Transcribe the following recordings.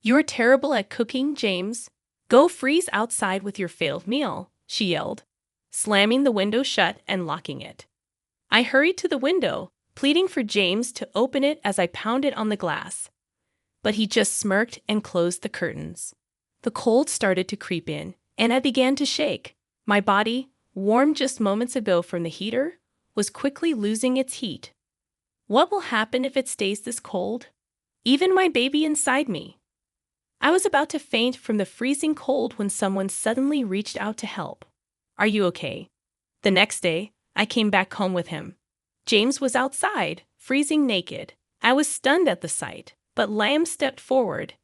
"You're terrible at cooking, James. Go freeze outside with your failed meal," she yelled, slamming the window shut and locking it. I hurried to the window, pleading for James to open it as I pounded on the glass. But he just smirked and closed the curtains. The cold started to creep in, and I began to shake. My body, warm just moments ago from the heater, was quickly losing its heat. What will happen if it stays this cold? Even my baby inside me. I was about to faint from the freezing cold when someone suddenly reached out to help. "Are you okay?" The next day, I came back home with him. James was outside, freezing naked. I was stunned at the sight, but Liam stepped forward.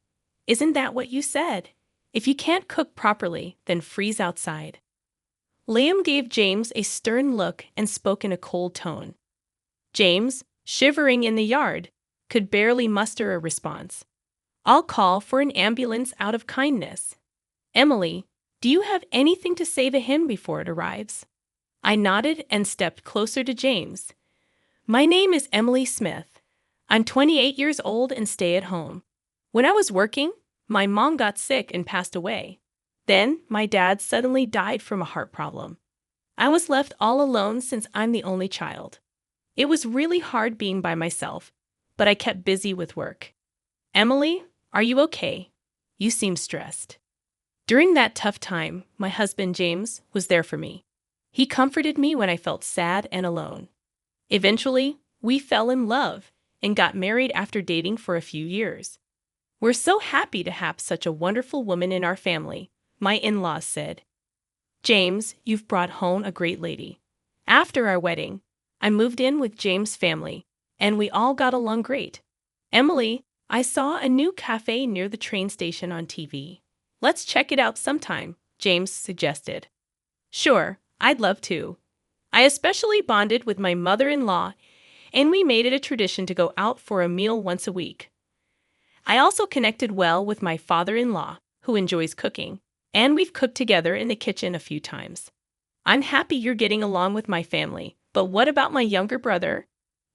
"Isn't that what you said? If you can't cook properly, then freeze outside." Liam gave James a stern look and spoke in a cold tone. James, shivering in the yard, could barely muster a response. "I'll call for an ambulance out of kindness. Emily, do you have anything to say to him before it arrives?" I nodded and stepped closer to James. "My name is Emily Smith. I'm 28 years old and stay at home. When I was working, my mom got sick and passed away. Then, my dad suddenly died from a heart problem. I was left all alone since I'm the only child. It was really hard being by myself, but I kept busy with work. Emily, are you okay? You seem stressed." During that tough time, my husband James was there for me. He comforted me when I felt sad and alone. Eventually, we fell in love and got married after dating for a few years. "We're so happy to have such a wonderful woman in our family," my in-laws said. "James, you've brought home a great lady." After our wedding, I moved in with James' family, and we all got along great. "Emily, I saw a new cafe near the train station on TV. Let's check it out sometime," James suggested. "Sure, I'd love to." I especially bonded with my mother-in-law, and we made it a tradition to go out for a meal once a week. I also connected well with my father-in-law, who enjoys cooking, and we've cooked together in the kitchen a few times. "I'm happy you're getting along with my family, but what about my younger brother?"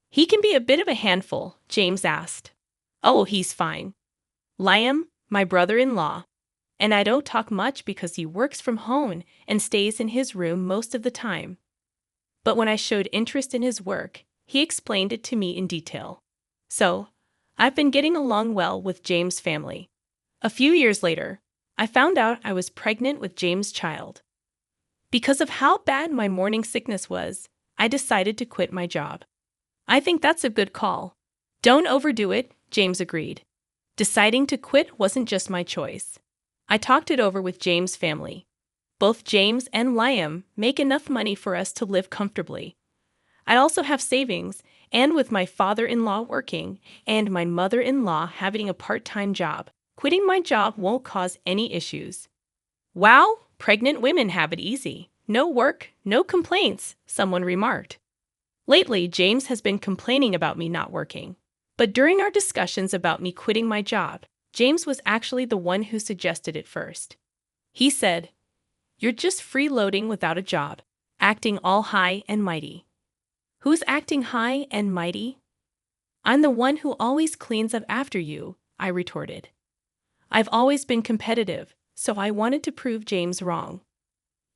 "He can be a bit of a handful," James asked. "Oh, he's fine. Liam, my brother-in-law, and I don't talk much because he works from home and stays in his room most of the time. But when I showed interest in his work, he explained it to me in detail. So, I've been getting along well with James' family." A few years later, I found out I was pregnant with James' child. Because of how bad my morning sickness was, I decided to quit my job. "I think that's a good call." "Don't overdo it," James agreed. Deciding to quit wasn't just my choice. I talked it over with James' family. Both James and Liam make enough money for us to live comfortably. I also have savings, and with my father-in-law working and my mother-in-law having a part-time job, quitting my job won't cause any issues. "Wow, pregnant women have it easy. No work, no complaints," someone remarked. Lately, James has been complaining about me not working. But during our discussions about me quitting my job, James was actually the one who suggested it first. He said, "You're just freeloading without a job, acting all high and mighty." "Who's acting high and mighty?" "I'm the one who always cleans up after you," I retorted. I've always been competitive, so I wanted to prove James wrong.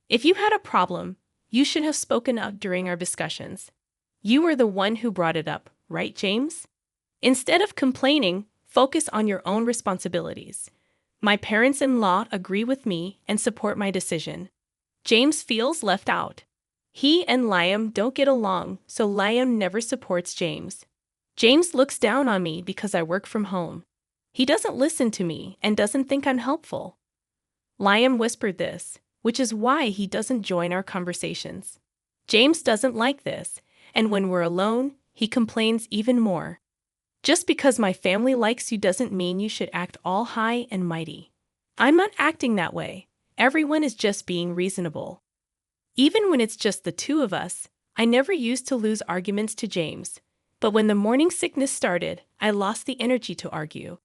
"If you had a problem, you should have spoken up during our discussions. You were the one who brought it up, right, James? Instead of complaining, focus on your own responsibilities. My parents-in-law agree with me and support my decision." James feels left out. He and Liam don't get along, so Liam never supports James. James looks down on me because I work from home. He doesn't listen to me and doesn't think I'm helpful. Liam whispered this, which is why he doesn't join our conversations. James doesn't like this, and when we're alone, he complains even more. "Just because my family likes you doesn't mean you should act all high and mighty." I'm not acting that way. Everyone is just being reasonable. Even when it's just the two of us, I never used to lose arguments to James. But when the morning sickness started, I lost the energy to argue.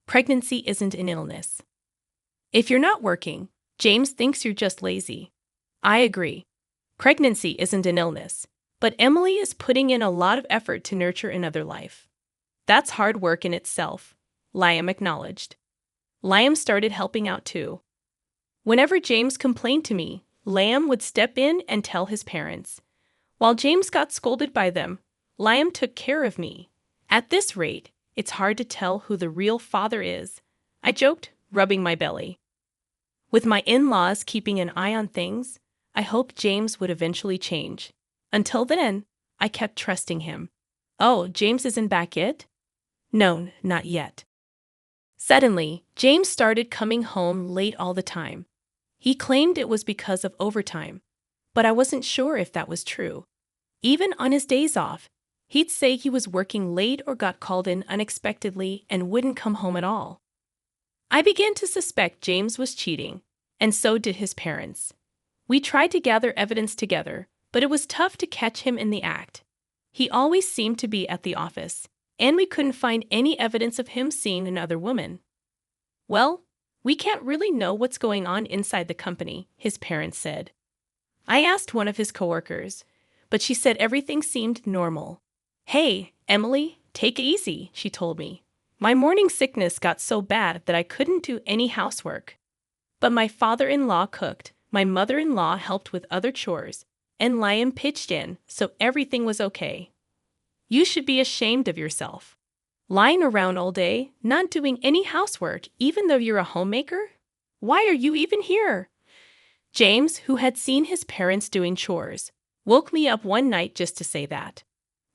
Pregnancy isn't an illness. "If you're not working, James thinks you're just lazy." I agree. Pregnancy isn't an illness, but Emily is putting in a lot of effort to nurture another life. "That's hard work in itself," Liam acknowledged. Liam started helping out too. Whenever James complained to me, Liam would step in and tell his parents. While James got scolded by them, Liam took care of me. At this rate, it's hard to tell who the real father is, I joked, rubbing my belly. With my in-laws keeping an eye on things, I hoped James would eventually change. Until then, I kept trusting him. Oh, James isn't back yet? No, not yet. Suddenly, James started coming home late all the time. He claimed it was because of overtime, but I wasn't sure if that was true. Even on his days off, he'd say he was working late or got called in unexpectedly and wouldn't come home at all. I began to suspect James was cheating, and so did his parents. We tried to gather evidence together, but it was tough to catch him in the act. He always seemed to be at the office, and we couldn't find any evidence of him seeing another woman. Well, we can't really know what's going on inside the company, his parents said. I asked one of his coworkers, but she said everything seemed normal. Hey, Emily, take it easy, she told me. My morning sickness got so bad that I couldn't do any housework. But my father-in-law cooked, my mother-in-law helped with other chores, and Liam pitched in, so everything was okay. You should be ashamed of yourself. Lying around all day, not doing any housework, even though you're a homemaker? Why are you even here? James, who had seen his parents doing chores, woke me up one night just to say that.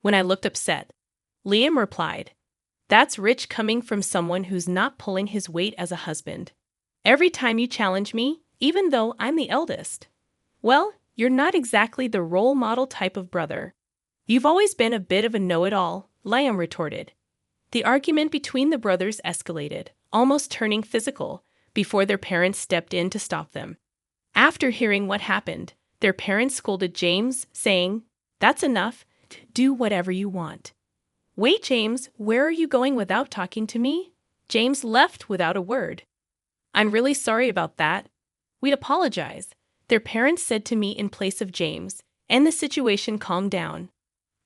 When I looked upset, Liam replied, "That's rich coming from someone who's not pulling his weight as a husband. Every time you challenge me, even though I'm the eldest. Well, you're not exactly the role model type of brother. You've always been a bit of a know-it-all," Liam retorted. The argument between the brothers escalated, almost turning physical, before their parents stepped in to stop them. After hearing what happened, their parents scolded James, saying, "That's enough. Do whatever you want." "Wait, James, where are you going without talking to me?" James left without a word. "I'm really sorry about that. We apologize," their parents said to me in place of James, and the situation calmed down.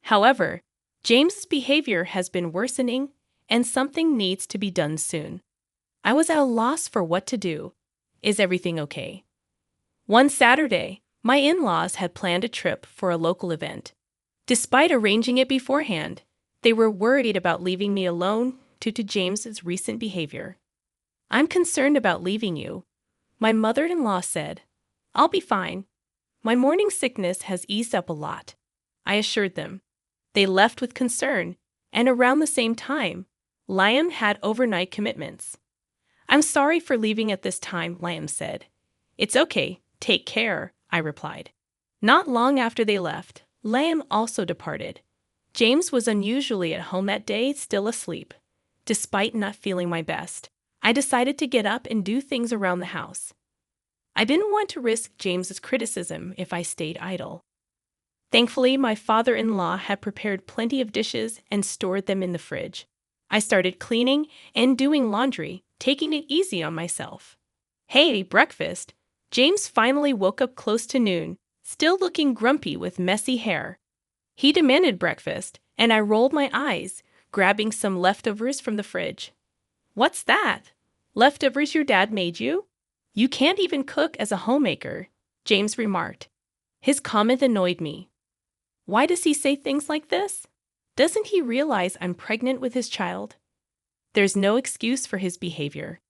However, James's behavior has been worsening, and something needs to be done soon. I was at a loss for what to do. Is everything okay? One Saturday, my in-laws had planned a trip for a local event. Despite arranging it beforehand, they were worried about leaving me alone due to James's recent behavior. "I'm concerned about leaving you," my mother-in-law said. "I'll be fine. My morning sickness has eased up a lot," I assured them. They left with concern, and around the same time, Liam had overnight commitments. "I'm sorry for leaving at this time," Liam said. "It's okay, take care," I replied. Not long after they left, Liam also departed. James was unusually at home that day, still asleep. Despite not feeling my best, I decided to get up and do things around the house. I didn't want to risk James's criticism if I stayed idle. Thankfully, my father-in-law had prepared plenty of dishes and stored them in the fridge. I started cleaning and doing laundry, taking it easy on myself. "Hey, breakfast!" James finally woke up close to noon, still looking grumpy with messy hair. He demanded breakfast, and I rolled my eyes, grabbing some leftovers from the fridge. "What's that? Leftovers your dad made you? You can't even cook as a homemaker," James remarked. His comment annoyed me. Why does he say things like this? Doesn't he realize I'm pregnant with his child? There's no excuse for his behavior.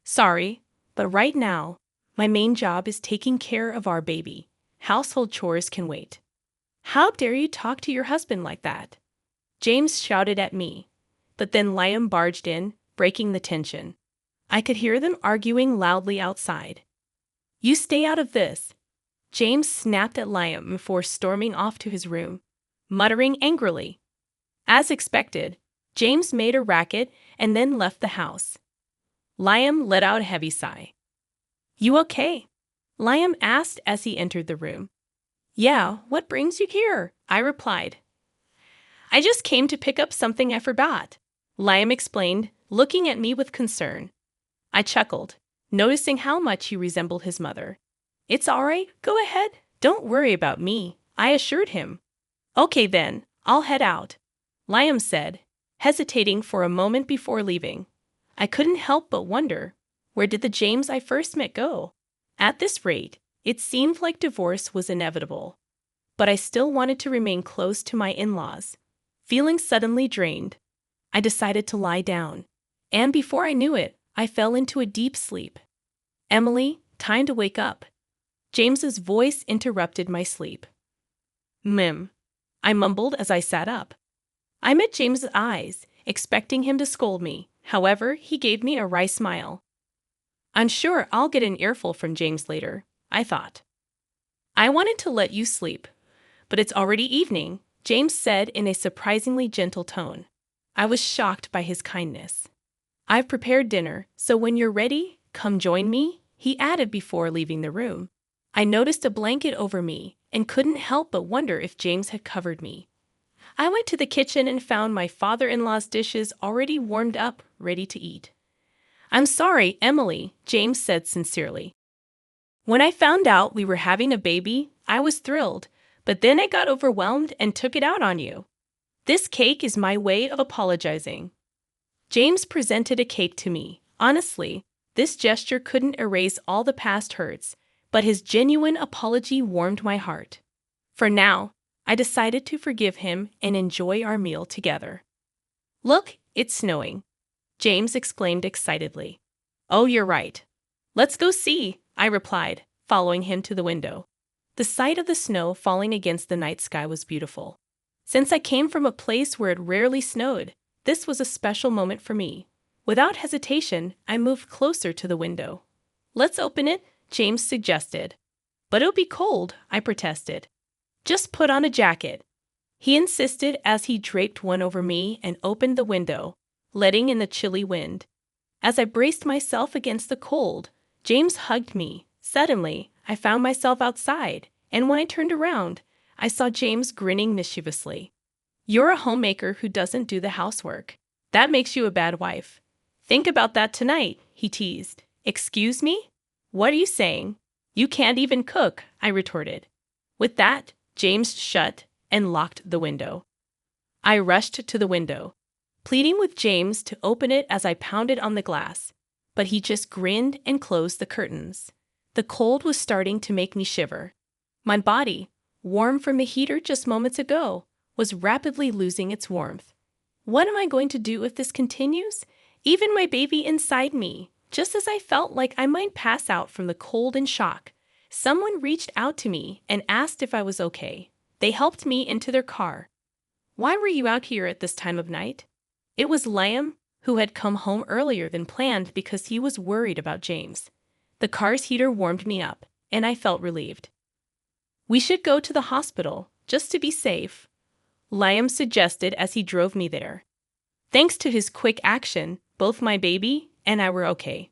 Sorry, but right now, my main job is taking care of our baby. Household chores can wait. How dare you talk to your husband like that? James shouted at me, but then Liam barged in, breaking the tension. I could hear them arguing loudly outside. "You stay out of this." James snapped at Liam before storming off to his room, muttering angrily. As expected, James made a racket and then left the house. Liam let out a heavy sigh. "You okay?" Liam asked as he entered the room. "Yeah, what brings you here?" I replied. "I just came to pick up something I forgot," Liam explained, looking at me with concern. I chuckled, noticing how much he resembled his mother. "It's all right, go ahead. Don't worry about me," I assured him. "Okay then, I'll head out," Liam said, hesitating for a moment before leaving. I couldn't help but wonder, Where did the James I first met go? At this rate, it seemed like divorce was inevitable. But I still wanted to remain close to my in-laws. Feeling suddenly drained, I decided to lie down. And before I knew it, I fell into a deep sleep. Emily, time to wake up. James's voice interrupted my sleep. Mim, I mumbled as I sat up. I met James's eyes, expecting him to scold me. However, he gave me a wry smile. I'm sure I'll get an earful from James later, I thought. I wanted to let you sleep, but it's already evening, James said in a surprisingly gentle tone. I was shocked by his kindness. I've prepared dinner, so when you're ready, come join me, he added before leaving the room. I noticed a blanket over me and couldn't help but wonder if James had covered me. I went to the kitchen and found my father-in-law's dishes already warmed up, ready to eat. I'm sorry, Emily, James said sincerely. When I found out we were having a baby, I was thrilled, but then I got overwhelmed and took it out on you. This cake is my way of apologizing. James presented a cake to me. Honestly, this gesture couldn't erase all the past hurts, but his genuine apology warmed my heart. For now, I decided to forgive him and enjoy our meal together. Look, it's snowing, James exclaimed excitedly. Oh, you're right. Let's go see, I replied, following him to the window. The sight of the snow falling against the night sky was beautiful. Since I came from a place where it rarely snowed, this was a special moment for me. Without hesitation, I moved closer to the window. Let's open it, James suggested. But it'll be cold, I protested. Just put on a jacket. He insisted as he draped one over me and opened the window, letting in the chilly wind. As I braced myself against the cold, James hugged me. Suddenly, I found myself outside, and when I turned around, I saw James grinning mischievously. You're a homemaker who doesn't do the housework. That makes you a bad wife. Think about that tonight, he teased. Excuse me? What are you saying? You can't even cook, I retorted. With that, James shut and locked the window. I rushed to the window, pleading with James to open it as I pounded on the glass, but he just grinned and closed the curtains. The cold was starting to make me shiver. My body, warm from the heater just moments ago, was rapidly losing its warmth. What am I going to do if this continues? Even my baby inside me, just as I felt like I might pass out from the cold and shock, someone reached out to me and asked if I was okay. They helped me into their car. Why were you out here at this time of night? It was Liam, who had come home earlier than planned because he was worried about James. The car's heater warmed me up, and I felt relieved. We should go to the hospital, just to be safe, Liam suggested as he drove me there. Thanks to his quick action, both my baby and I were okay.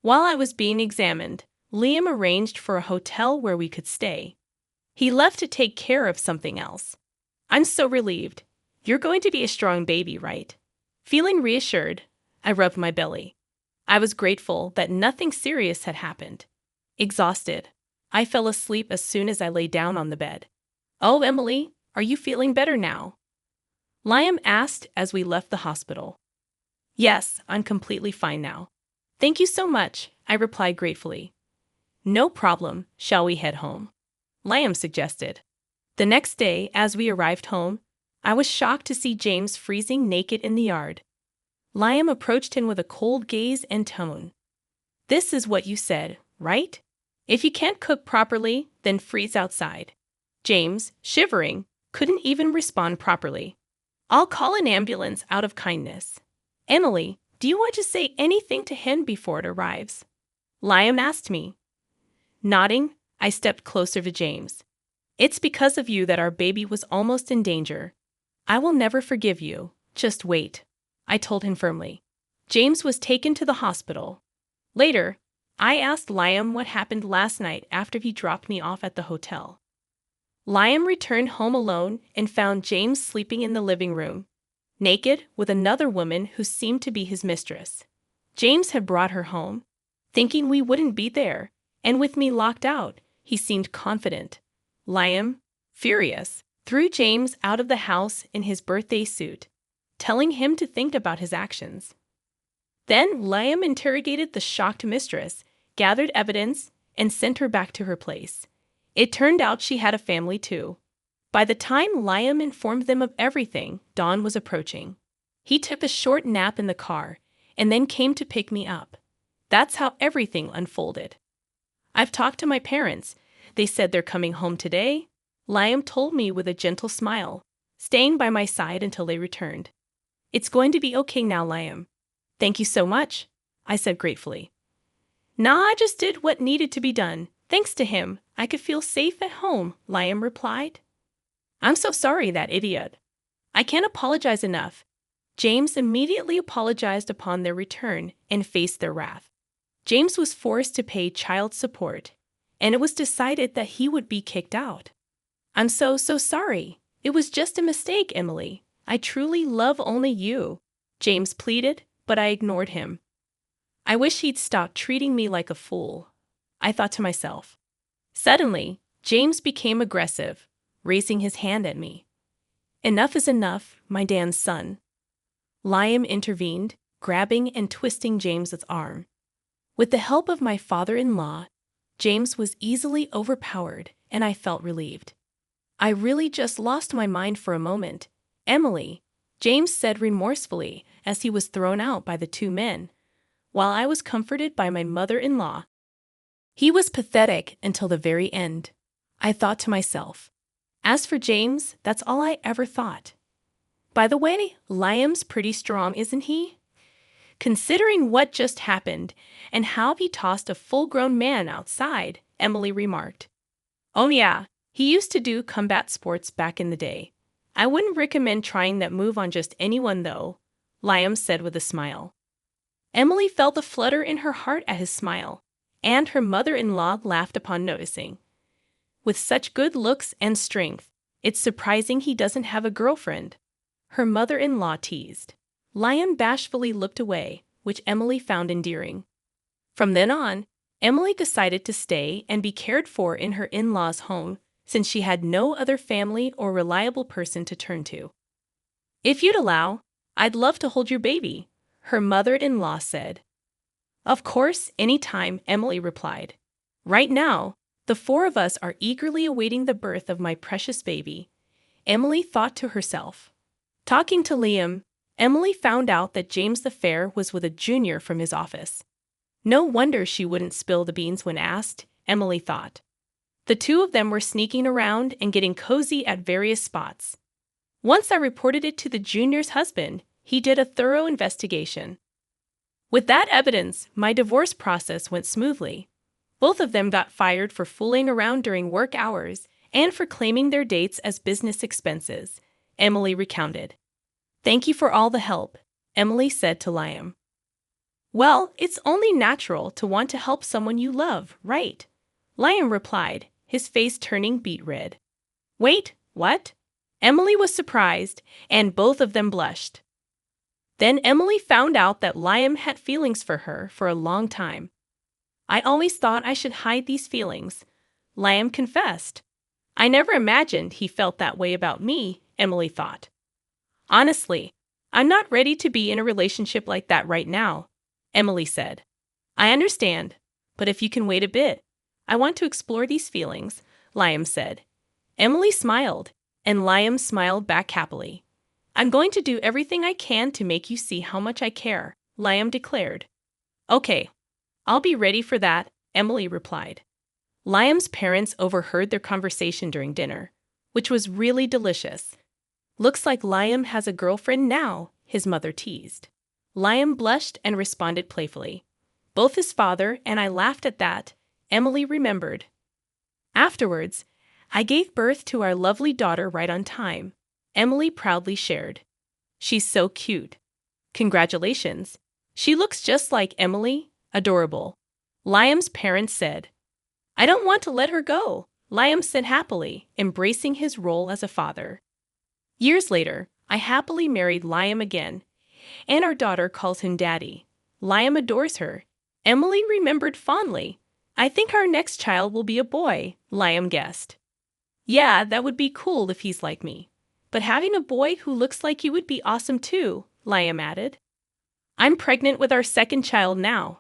While I was being examined, Liam arranged for a hotel where we could stay. He left to take care of something else. I'm so relieved. You're going to be a strong baby, right? Feeling reassured, I rubbed my belly. I was grateful that nothing serious had happened. Exhausted, I fell asleep as soon as I lay down on the bed. Oh, Emily, are you feeling better now? Liam asked as we left the hospital. Yes, I'm completely fine now. Thank you so much, I replied gratefully. No problem, shall we head home? Liam suggested. The next day, as we arrived home, I was shocked to see James freezing naked in the yard. Liam approached him with a cold gaze and tone. This is what you said, right? If you can't cook properly, then freeze outside. James, shivering, couldn't even respond properly. I'll call an ambulance out of kindness. Emily, do you want to say anything to him before it arrives? Liam asked me. Nodding, I stepped closer to James. It's because of you that our baby was almost in danger. I will never forgive you. Just wait, I told him firmly. James was taken to the hospital. Later, I asked Liam what happened last night after he dropped me off at the hotel. Liam returned home alone and found James sleeping in the living room, naked with another woman who seemed to be his mistress. James had brought her home, thinking we wouldn't be there, and with me locked out, he seemed confident. Liam, furious, threw James out of the house in his birthday suit, telling him to think about his actions. Then Liam interrogated the shocked mistress, gathered evidence, and sent her back to her place. It turned out she had a family too. By the time Liam informed them of everything, dawn was approaching. He took a short nap in the car and then came to pick me up. That's how everything unfolded. I've talked to my parents. They said they're coming home today. Liam told me with a gentle smile, staying by my side until they returned. It's going to be okay now, Liam. Thank you so much, I said gratefully. Nah, I just did what needed to be done. Thanks to him, I could feel safe at home, Liam replied. I'm so sorry, that idiot. I can't apologize enough. James immediately apologized upon their return and faced their wrath. James was forced to pay child support, and it was decided that he would be kicked out. I'm so sorry. It was just a mistake, Emily. I truly love only you, James pleaded, but I ignored him. I wish he'd stop treating me like a fool, I thought to myself. Suddenly, James became aggressive, raising his hand at me. Enough is enough, my Dan's son. Liam intervened, grabbing and twisting James's arm. With the help of my father-in-law, James was easily overpowered, and I felt relieved. I really just lost my mind for a moment. Emily, James said remorsefully as he was thrown out by the two men, while I was comforted by my mother-in-law. He was pathetic until the very end, I thought to myself. As for James, that's all I ever thought. By the way, Liam's pretty strong, isn't he? Considering what just happened and how he tossed a full-grown man outside, Emily remarked. Oh yeah, he used to do combat sports back in the day. I wouldn't recommend trying that move on just anyone though, Liam said with a smile. Emily felt the flutter in her heart at his smile, and her mother-in-law laughed upon noticing. With such good looks and strength, it's surprising he doesn't have a girlfriend, her mother-in-law teased. Liam bashfully looked away, which Emily found endearing. From then on, Emily decided to stay and be cared for in her in-laws' home since she had no other family or reliable person to turn to. If you'd allow, I'd love to hold your baby, her mother-in-law said. Of course, anytime, Emily replied. Right now, the four of us are eagerly awaiting the birth of my precious baby, Emily thought to herself. Talking to Liam, Emily found out that James the Fair was with a junior from his office. No wonder she wouldn't spill the beans when asked, Emily thought. The two of them were sneaking around and getting cozy at various spots. Once I reported it to the junior's husband, he did a thorough investigation. With that evidence, my divorce process went smoothly. Both of them got fired for fooling around during work hours and for claiming their dates as business expenses, Emily recounted. Thank you for all the help, Emily said to Liam. Well, it's only natural to want to help someone you love, right? Liam replied, his face turning beet red. Wait, what? Emily was surprised, and both of them blushed. Then Emily found out that Liam had feelings for her for a long time. I always thought I should hide these feelings, Liam confessed. I never imagined he felt that way about me, Emily thought. Honestly, I'm not ready to be in a relationship like that right now, Emily said. I understand, but if you can wait a bit, I want to explore these feelings, Liam said. Emily smiled, and Liam smiled back happily. I'm going to do everything I can to make you see how much I care, Liam declared. Okay, I'll be ready for that, Emily replied. Liam's parents overheard their conversation during dinner, which was really delicious. Looks like Liam has a girlfriend now, his mother teased. Liam blushed and responded playfully. Both his father and I laughed at that, Emily remembered. Afterwards, I gave birth to our lovely daughter right on time, Emily proudly shared. She's so cute. Congratulations. She looks just like Emily, adorable, Liam's parents said. I don't want to let her go, Liam said happily, embracing his role as a father. Years later, I happily married Liam again, and our daughter calls him Daddy. Liam adores her. Emily remembered fondly. I think our next child will be a boy, Liam guessed. Yeah, that would be cool if he's like me. But having a boy who looks like you would be awesome too, Liam added. I'm pregnant with our second child now.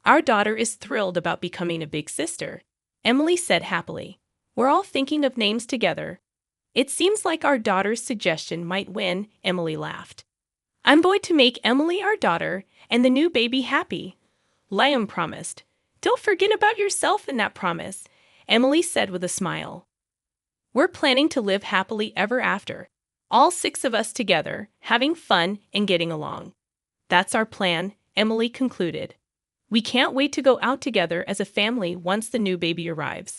Our daughter is thrilled about becoming a big sister, Emily said happily. We're all thinking of names together. It seems like our daughter's suggestion might win, Emily laughed. I'm going to make Emily our daughter and the new baby happy, Liam promised. Don't forget about yourself in that promise, Emily said with a smile. We're planning to live happily ever after, all 6 of us together, having fun and getting along. That's our plan, Emily concluded. We can't wait to go out together as a family once the new baby arrives.